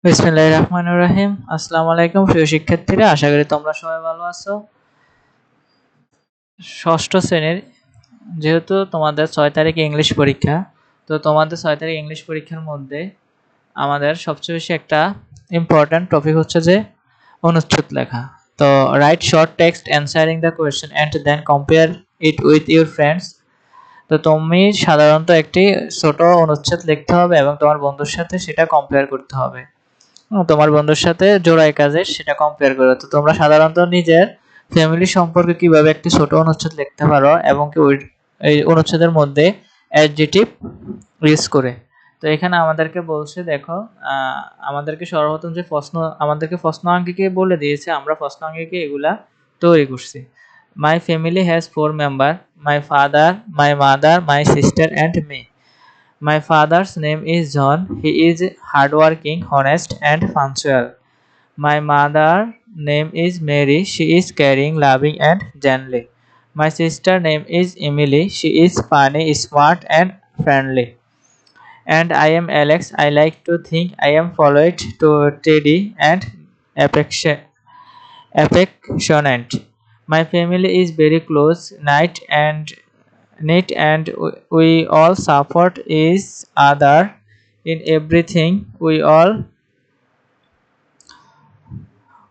বিসমিল্লাহির রহমানির রহিম। আসসালামু আলাইকুম প্রিয় শিক্ষার্থীরা, আশা করি তোমরা সবাই ভালো আছো। ষষ্ঠ শ্রেণীর যেহেতু তোমাদের 6 তারিখে ইংলিশ পরীক্ষা, তো তোমাদের 6 তারিখ ইংলিশ পরীক্ষার মধ্যে আমাদের সবচেয়ে বেশি একটা ইম্পর্ট্যান্ট টপিক হচ্ছে যে অনুচ্ছেদ লেখা। তো write short text answering the question and then compare it with your friends. তো তুমি সাধারণত একটি ছোট অনুচ্ছেদ লিখতে হবে এবং তোমার বন্ধুর সাথে সেটা কম্পেয়ার করতে হবে। তোমার বন্ধুর সাথে জোড়াই কাজের সেটা কম্পেয়ার করো। তো তোমরা সাধারণত নিজের ফ্যামিলি সম্পর্কে কিভাবে একটি ছোট অনুচ্ছেদ লিখতে পারো এবং কি এই অনুচ্ছেদের মধ্যে অ্যাডজেক্টিভ ইউজ করে। তো এখানে আমাদেরকে বলছে দেখো, আমাদেরকে সর্বপ্রথম যে প্রশ্ন আঙ্কিকে বলে দিয়েছে, আমরা প্রশ্ন আঙ্কিকে এগুলা তৈরি করছি। My family has 4 member, my father, my mother, my sister and me. My father's name is John. He is hardworking, honest, and punctual. My mother's name is Mary. She is caring, loving, and gentle. My sister's name is Emily. She is funny, smart, and friendly. And I am Alex. I like to think I am followed to Teddy and affectionate. My family is very close, neat and we all support each other in everything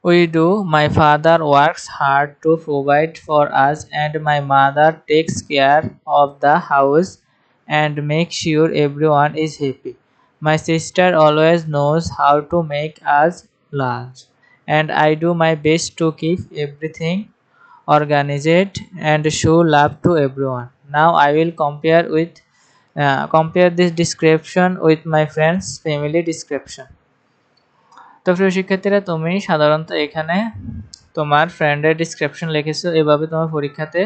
we do. My father works hard to provide for us and my mother takes care of the house and makes sure everyone is happy. My sister always knows how to make us lunch and I do my best to keep everything organized and show love to everyone. Now I will compare this description with my friend's family description. তো প্রিয় শিক্ষার্থীরা, তুমি সাধারণত এখানে তোমার ফ্রেন্ডের description লিখেছো। এভাবে তোমার পরীক্ষাতে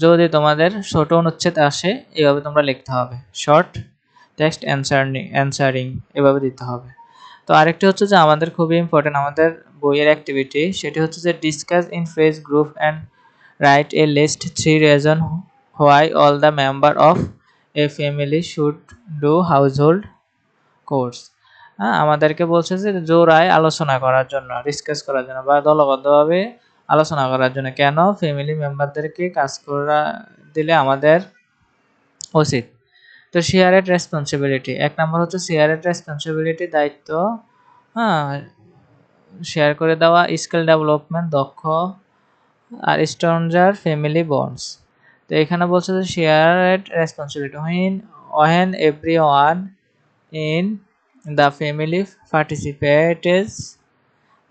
যদি তোমাদের ছোট অনুচ্ছেদ আসে এভাবে তোমরা লিখতে হবে। শর্ট টেক্সট অ্যানসারিং এভাবে দিতে হবে। তো আরেকটি হচ্ছে যে আমাদের খুবই ইম্পর্টেন্ট আমাদের বইয়ের অ্যাক্টিভিটি, সেটি হচ্ছে যে discuss in phrase group and write a list 3 reason why all the member of a family should do household chores. আমাদেরকে বলছে যে জোড়ায় আলোচনা করার জন্য, ডিসকাস করার জন্য বা দলবদ্ধভাবে আলোচনা করার জন্য কেন ফ্যামিলি মেম্বারদেরকে কাজ করা দিলে আমাদের উচিত। তো শেয়ারেড রেসপন্সিবিলিটি, 1 নম্বর হচ্ছে শেয়ারেড রেসপন্সিবিলিটি, দায়িত্ব শেয়ার করে দেওয়া, স্কিল ডেভেলপমেন্ট, দক্ষ, আর স্ট্রঞ্জার ফ্যামিলি বন্ডস। তো এখানে বলছে যে শেয়ারেড responsibility when everyone in the family participates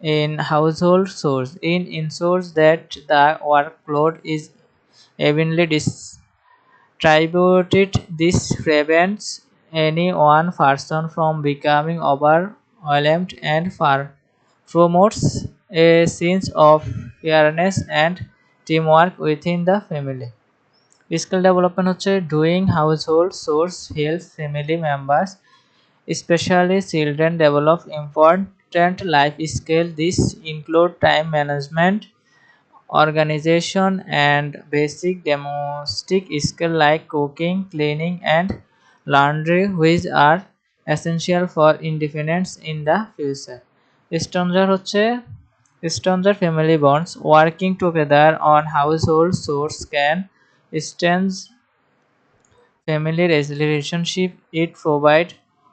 in household chores ensures that the workload is evenly distributed. This prevents any one person from becoming overwhelmed and promotes a sense of fairness and teamwork within the family. Skill development হচ্ছে doing household chores helps family members, especially children, develop important life skills. This include time management, organization, and basic domestic skills like cooking, cleaning, and laundry, which are essential for independence in the future. Stronger হচ্ছে stronger family bonds. Working together on household chores can strengthen family relationship. It provides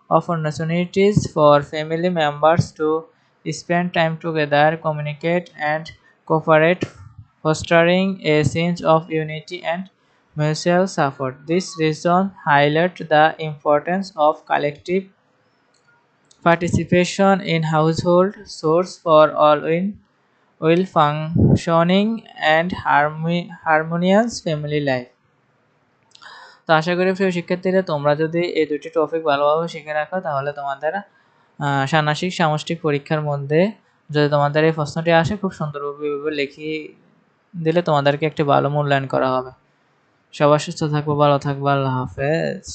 opportunities for family members to spend time together, communicate, and cooperate, fostering a sense of unity and mutual support. This reason highlights the importance of collective participation in household chores for all in well functioning and harmonious family life. তো আশা করি প্রিয় শিক্ষার্থীরা, তোমরা যদি এই দুটি topic ভালোভাবে শিখে রাখো তাহলে তোমাদের ষান্মাসিক সামষ্টিক পরীক্ষার মধ্যে যদি তোমাদের এই প্রশ্নটি আসে খুব সুন্দরভাবে লিখিয়ে দিলে তোমাদেরকে একটি ভালো মূল্যায়ন করা হবে। সবার সুস্থ থাকবো, ভালো থাকবো, আল্লাহ হাফেজ।